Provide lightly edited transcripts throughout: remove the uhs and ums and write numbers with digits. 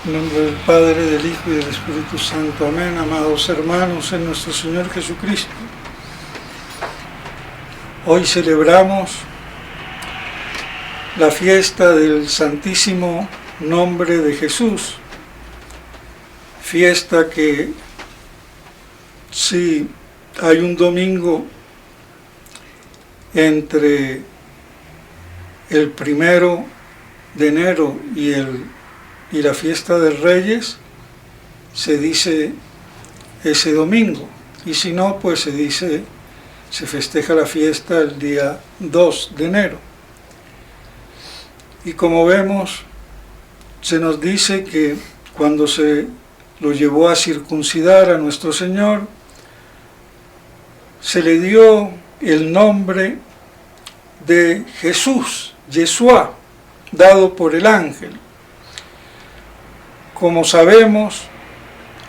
En nombre del Padre, del Hijo y del Espíritu Santo. Amén. Amados hermanos en nuestro Señor Jesucristo, hoy celebramos la fiesta del Santísimo Nombre de Jesús, fiesta que sí hay un domingo entre el 1 de enero y la fiesta de Reyes, se dice ese domingo, y si no, pues se festeja la fiesta el día 2 de enero. Y como vemos, se nos dice que cuando se lo llevó a circuncidar a nuestro Señor, se le dio el nombre de Jesús, Yeshua, dado por el ángel. Como sabemos,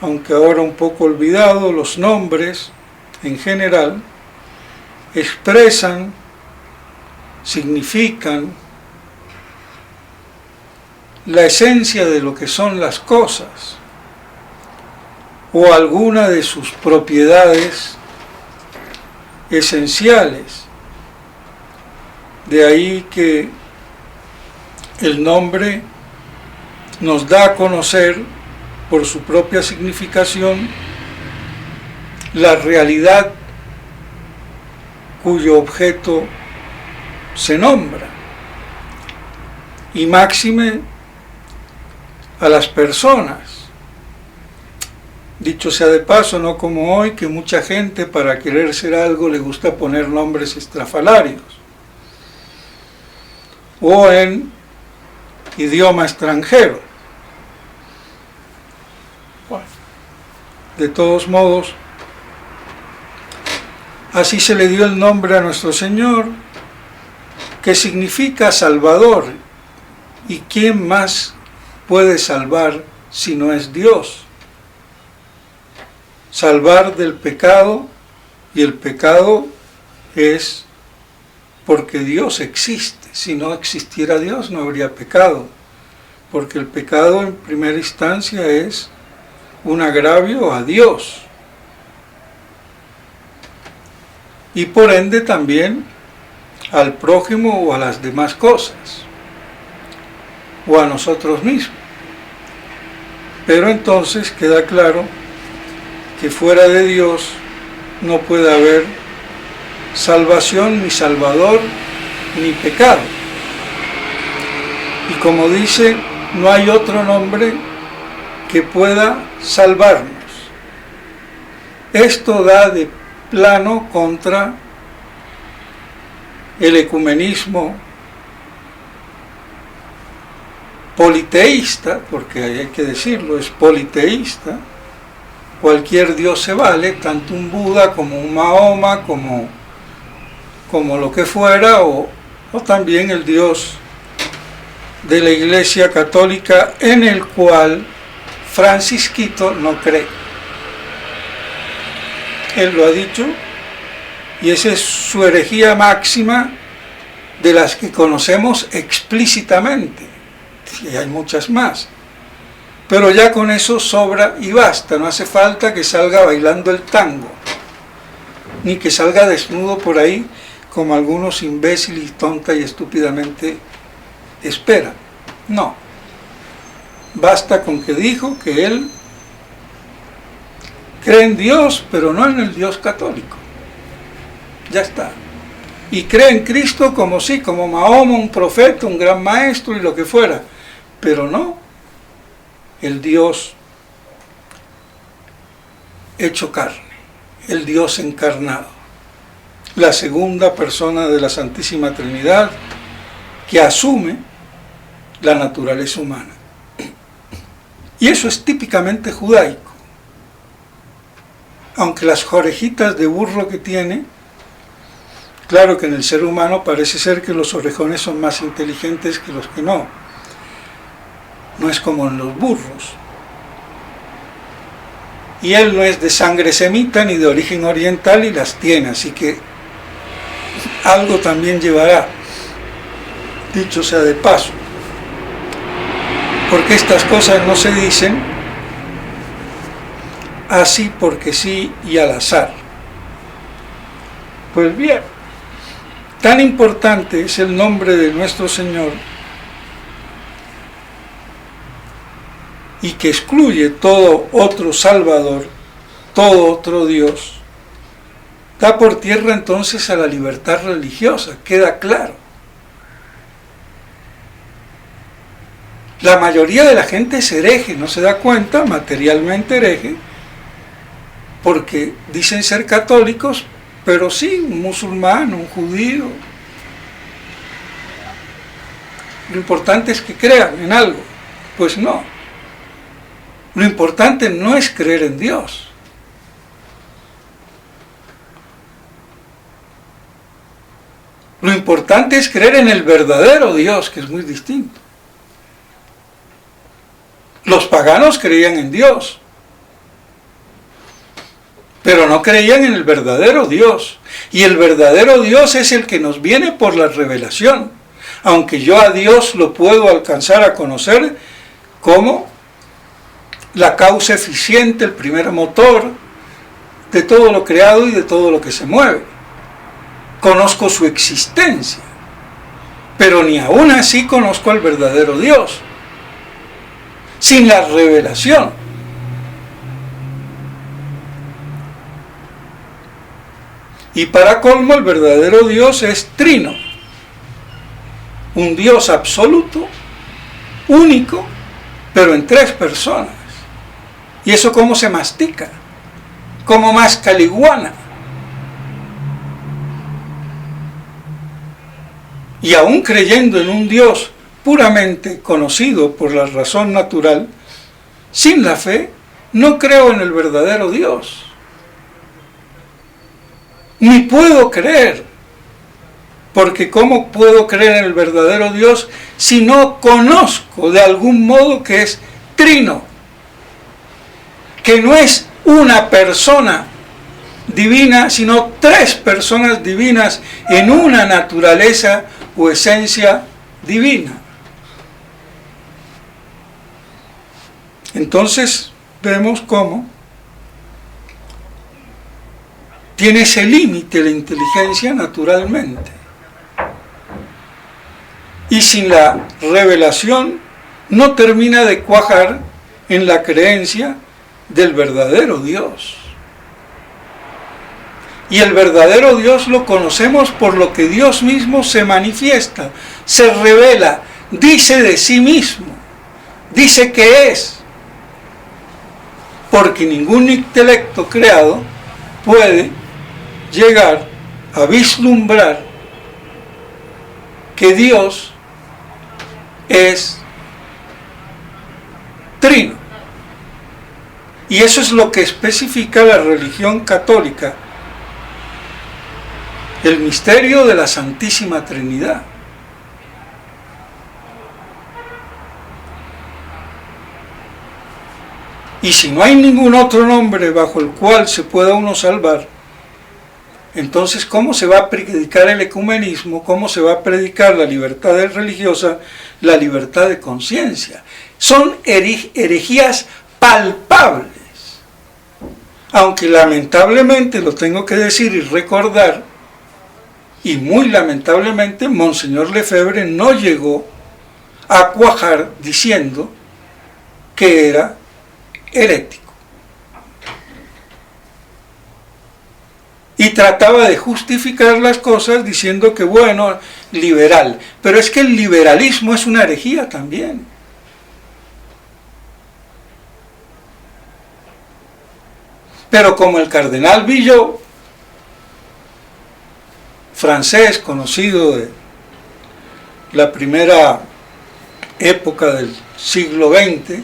aunque ahora un poco olvidado, los nombres en general expresan, significan la esencia de lo que son las cosas o alguna de sus propiedades esenciales. De ahí que el nombre nos da a conocer por su propia significación la realidad cuyo objeto se nombra, y máxime a las personas. Dicho sea de paso, no como hoy, que mucha gente para querer ser algo le gusta poner nombres estrafalarios o en idioma extranjero. Bueno, de todos modos, así se le dio el nombre a nuestro Señor, que significa Salvador. ¿Y quién más puede salvar si no es Dios? Salvar del pecado, y el pecado es porque Dios existe. Si no existiera Dios, no habría pecado, porque el pecado en primera instancia es un agravio a Dios, y por ende también al prójimo o a las demás cosas, o a nosotros mismos. Pero entonces queda claro que fuera de Dios no puede haber salvación, ni salvador, ni pecado. Y como dice, no hay otro nombre que pueda salvarnos. Esto da de plano contra el ecumenismo politeísta, porque hay que decirlo, es politeísta. Cualquier Dios se vale, tanto un Buda como un Mahoma, como lo que fuera, o también el Dios de la Iglesia Católica, en el cual Francisquito no cree. Él lo ha dicho, y esa es su herejía máxima, de las que conocemos explícitamente, y hay muchas más. Pero ya con eso sobra y basta, no hace falta que salga bailando el tango, ni que salga desnudo por ahí, como algunos imbéciles, tonta y estúpidamente esperan. No. Basta con que dijo que él cree en Dios, pero no en el Dios católico. Ya está. Y cree en Cristo como sí, como Mahoma, un profeta, un gran maestro y lo que fuera, pero no el Dios hecho carne, el Dios encarnado, la segunda persona de la Santísima Trinidad, que asume la naturaleza humana. Y eso es típicamente judaico, aunque las orejitas de burro que tiene, claro que en el ser humano parece ser que los orejones son más inteligentes que los que no. No es como en los burros. Y él no es de sangre semita ni de origen oriental y las tiene, así que algo también llevará, dicho sea de paso. Porque estas cosas no se dicen así porque sí y al azar. Pues bien, tan importante es el nombre de nuestro Señor y que excluye todo otro Salvador, todo otro Dios, da por tierra entonces a la libertad religiosa, queda claro. La mayoría de la gente es hereje, no se da cuenta, materialmente hereje, porque dicen ser católicos, pero sí, un musulmán, un judío. Lo importante es que crean en algo. Pues no. Lo importante no es creer en Dios. Lo importante es creer en el verdadero Dios, que es muy distinto. Los paganos creían en Dios, pero no creían en el verdadero Dios. Y el verdadero Dios es el que nos viene por la revelación. Aunque yo a Dios lo puedo alcanzar a conocer como la causa eficiente, el primer motor de todo lo creado y de todo lo que se mueve. Conozco su existencia, pero ni aún así conozco al verdadero Dios. Sin la revelación. Y para colmo, el verdadero Dios es trino. Un Dios absoluto, único, pero en tres personas. ¿Y eso cómo se mastica? Como mascaliguana. Y aún creyendo en un Dios puramente conocido por la razón natural, sin la fe, no creo en el verdadero Dios. Ni puedo creer, porque ¿cómo puedo creer en el verdadero Dios si no conozco de algún modo que es trino? Que no es una persona divina, sino tres personas divinas en una naturaleza o esencia divina. Entonces vemos cómo tiene ese límite la inteligencia naturalmente. Y sin la revelación no termina de cuajar en la creencia del verdadero Dios. Y el verdadero Dios lo conocemos por lo que Dios mismo se manifiesta, se revela, dice de sí mismo, dice que es. Porque ningún intelecto creado puede llegar a vislumbrar que Dios es trino. Y eso es lo que especifica la religión católica, el misterio de la Santísima Trinidad. Y si no hay ningún otro nombre bajo el cual se pueda uno salvar, entonces ¿cómo se va a predicar el ecumenismo? ¿Cómo se va a predicar la libertad religiosa, la libertad de conciencia? Son herejías palpables. Aunque lamentablemente, lo tengo que decir y recordar, y muy lamentablemente, Monseñor Lefebvre no llegó a cuajar diciendo que era herético. Y trataba de justificar las cosas diciendo que, bueno, liberal. Pero es que el liberalismo es una herejía también. Pero como el cardenal Villot, francés conocido de la primera época del siglo XX,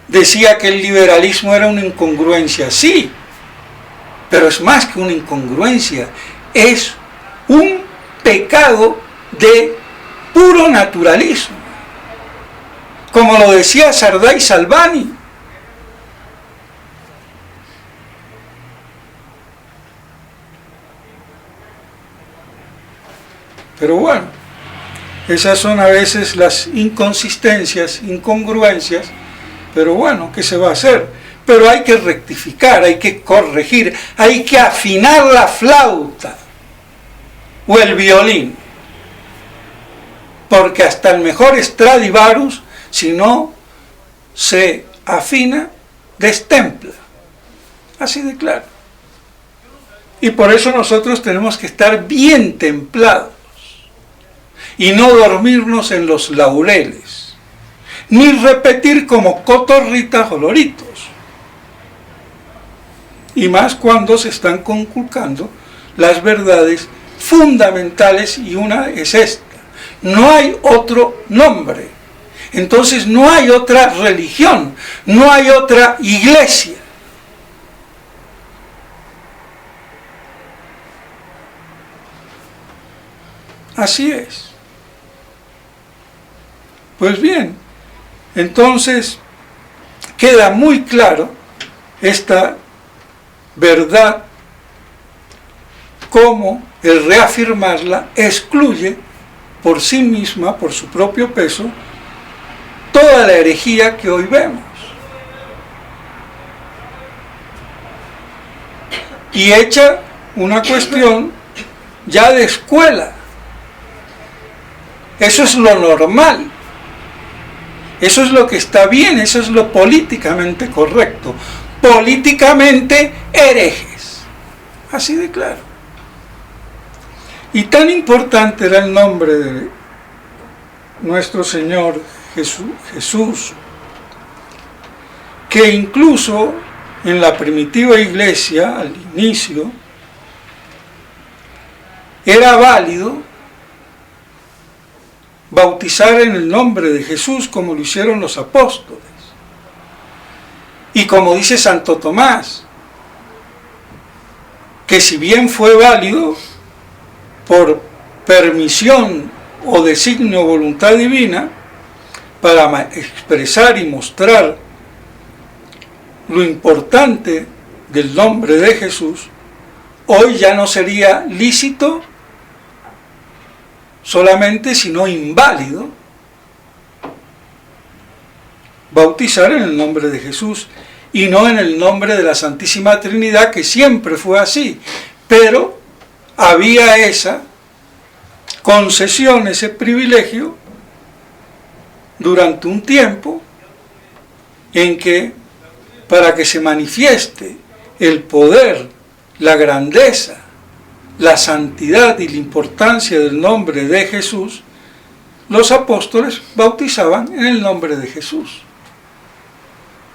decía que el liberalismo era una incongruencia. Sí, pero es más que una incongruencia, es un pecado de puro naturalismo, como lo decía Sardá y Salvani. Pero bueno, Esas son a veces las inconsistencias, incongruencias, pero bueno, ¿qué se va a hacer? Pero hay que rectificar, hay que corregir, hay que afinar la flauta o el violín, porque hasta el mejor Stradivarius, si no se afina, destempla. Así de claro. Y por eso nosotros tenemos que estar bien templados y no dormirnos en los laureles, ni repetir como cotorritas o loritos. Y más cuando se están conculcando las verdades fundamentales, y una es esta: no hay otro nombre. Entonces no hay otra religión, no hay otra iglesia. Así es. Pues bien, entonces queda muy claro esta verdad, cómo el reafirmarla excluye por sí misma, por su propio peso, toda la herejía que hoy vemos. Y echa una cuestión ya de escuela. Eso es lo normal. Eso es lo que está bien, eso es lo políticamente correcto. Políticamente herejes. Así de claro. Y tan importante era el nombre de nuestro Señor Jesús, que incluso en la primitiva iglesia, al inicio, era válido bautizar en el nombre de Jesús, como lo hicieron los apóstoles. Y como dice Santo Tomás, que si bien fue válido por permisión o designio o voluntad divina, para expresar y mostrar lo importante del nombre de Jesús, hoy ya no sería lícito solamente, sino inválido, bautizar en el nombre de Jesús y no en el nombre de la Santísima Trinidad, que siempre fue así, pero había esa concesión, ese privilegio durante un tiempo en que, para que se manifieste el poder, la grandeza, la santidad y la importancia del nombre de Jesús, los apóstoles bautizaban en el nombre de Jesús,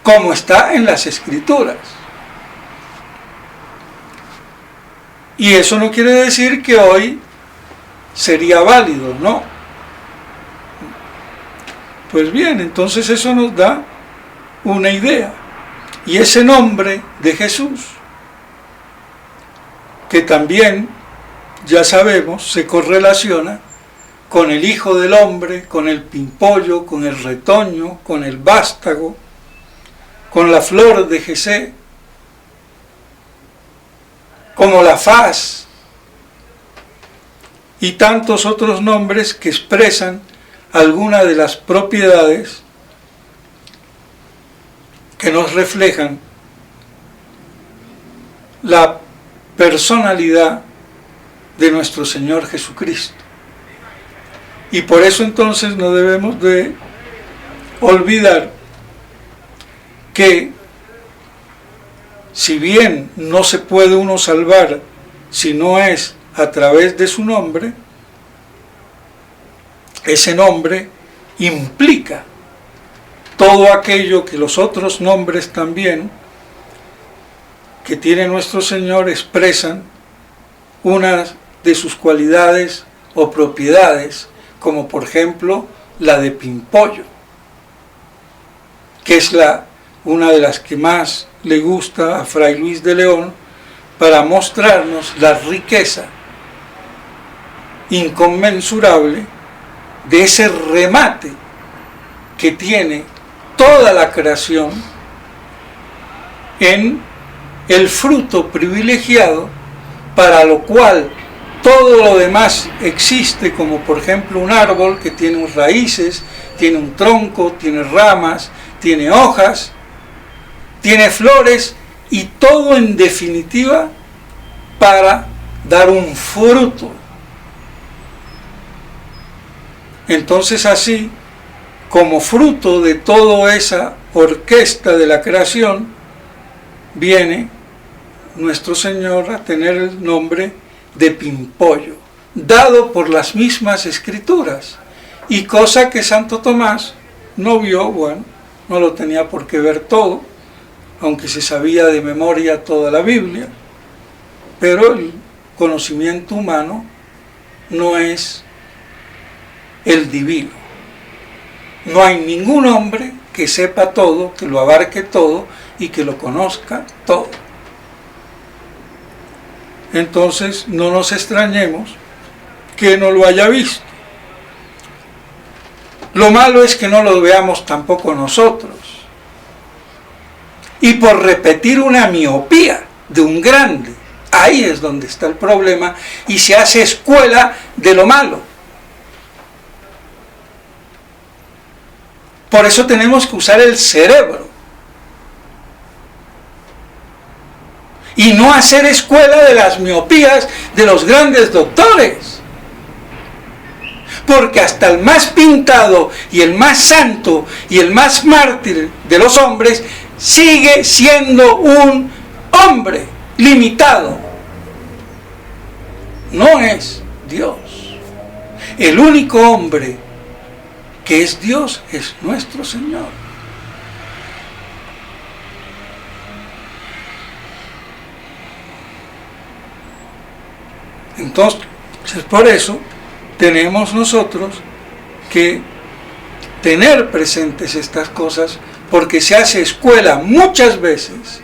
como está en las Escrituras. Y eso no quiere decir que hoy sería válido, no. Pues bien, entonces eso nos da una idea. Y ese nombre de Jesús, que también, ya sabemos, se correlaciona con el Hijo del Hombre, con el pimpollo, con el retoño, con el vástago, con la flor de Jesé, como la faz, y tantos otros nombres que expresan alguna de las propiedades que nos reflejan la personalidad de nuestro Señor Jesucristo. Y por eso entonces no debemos de olvidar que, si bien no se puede uno salvar si no es a través de su nombre, ese nombre implica todo aquello que los otros nombres también que tiene nuestro Señor expresan una de sus cualidades o propiedades, como por ejemplo la de pimpollo, que es una de las que más le gusta a Fray Luis de León, para mostrarnos la riqueza inconmensurable de ese remate que tiene toda la creación en el fruto privilegiado, para lo cual todo lo demás existe, como por ejemplo un árbol que tiene raíces, tiene un tronco, tiene ramas, tiene hojas, tiene flores, y todo en definitiva para dar un fruto. Entonces, así como fruto de toda esa orquesta de la creación, viene nuestro Señor a tener el nombre de Pimpollo, dado por las mismas escrituras, y cosa que Santo Tomás no vio, bueno, no lo tenía por qué ver todo, aunque se sabía de memoria toda la Biblia, pero el conocimiento humano no es el divino. No hay ningún hombre que sepa todo, que lo abarque todo y que lo conozca todo. Entonces no nos extrañemos que no lo haya visto. Lo malo es que no lo veamos tampoco nosotros. Y por repetir una miopía de un grande, ahí es donde está el problema, y se hace escuela de lo malo. Por eso tenemos que usar el cerebro y no hacer escuela de las miopías de los grandes doctores, porque hasta el más pintado y el más santo y el más mártir de los hombres sigue siendo un hombre limitado. No es Dios. El único hombre que es Dios es nuestro Señor. Entonces, por eso tenemos nosotros que tener presentes estas cosas, porque se hace escuela muchas veces,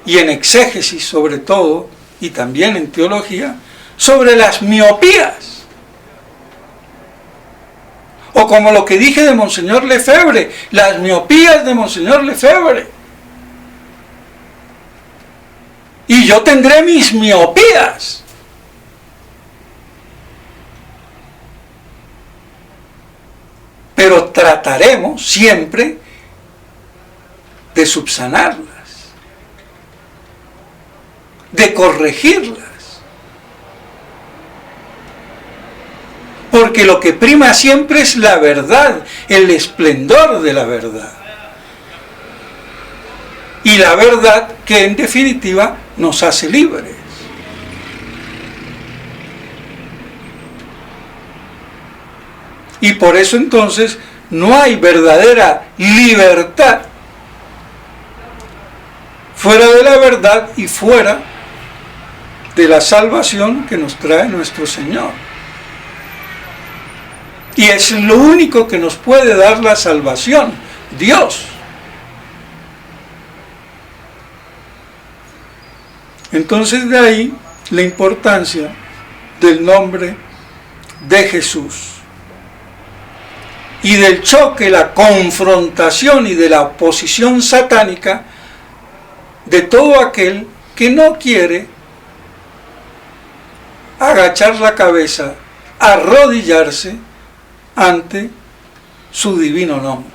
y en exégesis sobre todo, y también en teología, sobre las miopías. O como lo que dije de Monseñor Lefebvre, las miopías de Monseñor Lefebvre. Y yo tendré mis miopías. Pero trataremos siempre de subsanarlas, de corregirlas. Porque lo que prima siempre es la verdad, el esplendor de la verdad. Y la verdad que en definitiva nos hace libres. Y por eso entonces no hay verdadera libertad fuera de la verdad y fuera de la salvación que nos trae nuestro Señor. Y es lo único que nos puede dar la salvación, Dios. Entonces de ahí la importancia del nombre de Jesús. Y del choque, la confrontación y de la oposición satánica de todo aquel que no quiere agachar la cabeza, arrodillarse ante su divino nombre.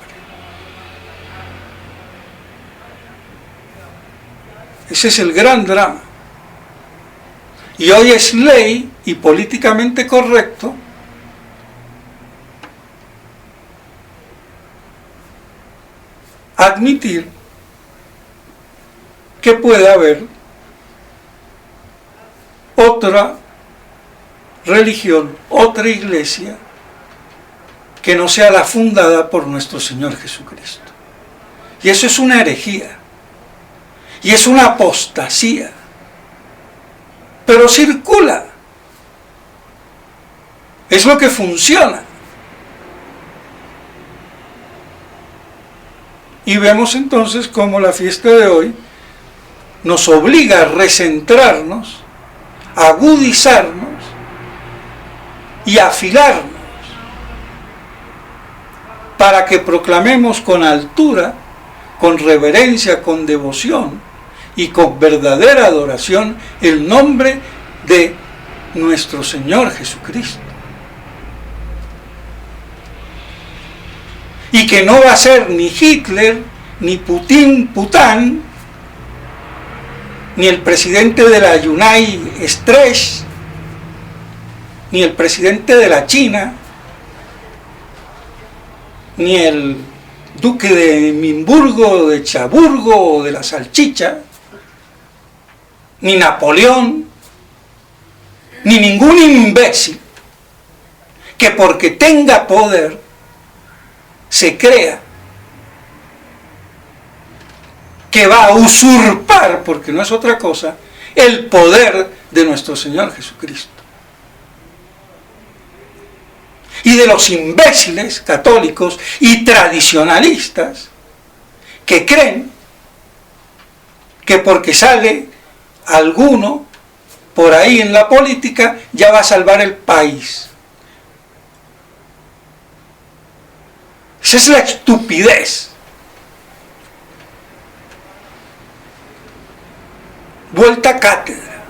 Ese es el gran drama. Y hoy es ley y políticamente correcto admitir que puede haber otra religión, otra iglesia que no sea la fundada por nuestro Señor Jesucristo. Y eso es una herejía. Y es una apostasía. Pero circula. Es lo que funciona. Y vemos entonces cómo la fiesta de hoy nos obliga a recentrarnos, a agudizarnos y a afilarnos para que proclamemos con altura, con reverencia, con devoción y con verdadera adoración el nombre de nuestro Señor Jesucristo. Y que no va a ser ni Hitler, ni Pután, ni el presidente de la United States, ni el presidente de la China, ni el duque de Mimburgo, de Chaburgo o de la salchicha, ni Napoleón, ni ningún imbécil que porque tenga poder se crea que va a usurpar, porque no es otra cosa, el poder de nuestro Señor Jesucristo. Y de los imbéciles católicos y tradicionalistas que creen que porque sale alguno por ahí en la política ya va a salvar el país. Esa es la estupidez vuelta a cátedra.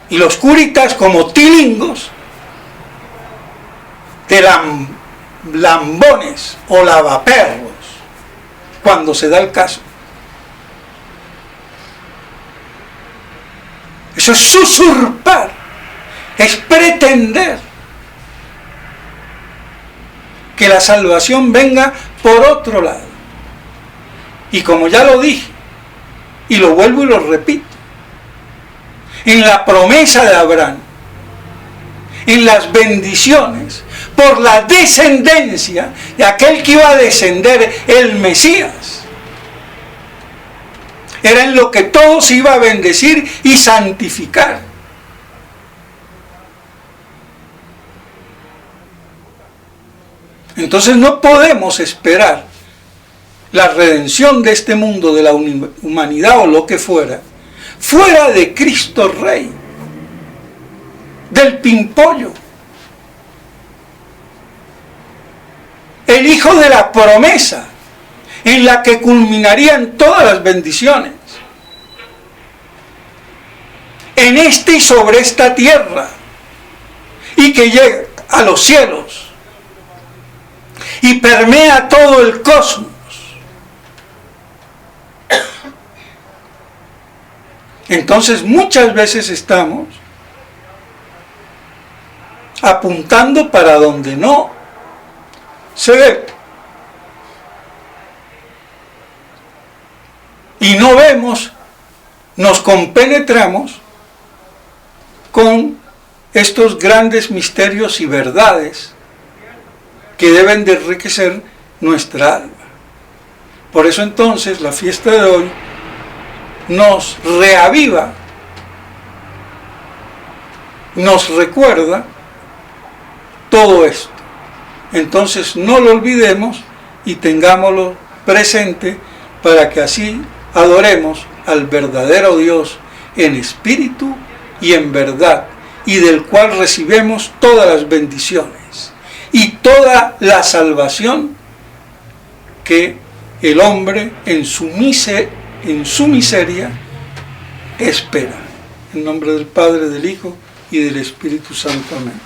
Y los curitas, como tilingos de lambones o lavaperros, cuando se da el caso. Eso es usurpar, es pretender que la salvación venga por otro lado. Y como ya lo dije, y lo vuelvo y lo repito, en la promesa de Abraham, en las bendiciones, por la descendencia de aquel que iba a descender, el Mesías, era en lo que todo se iba a bendecir y santificar. Entonces no podemos esperar la redención de este mundo, de la humanidad o lo que fuera de Cristo Rey, del pimpollo, el hijo de la promesa, en la que culminarían todas las bendiciones, en este y sobre esta tierra, y que llega a los cielos, y permea todo el cosmos. Entonces muchas veces estamos apuntando para donde no se ve. Y no vemos, nos compenetramos con estos grandes misterios y verdades que deben de enriquecer nuestra alma. Por eso entonces la fiesta de hoy nos reaviva, nos recuerda todo esto. Entonces no lo olvidemos y tengámoslo presente para que así adoremos al verdadero Dios en espíritu y en verdad, y del cual recibimos todas las bendiciones y toda la salvación que el hombre en su miseria espera. En nombre del Padre, del Hijo y del Espíritu Santo. Amén.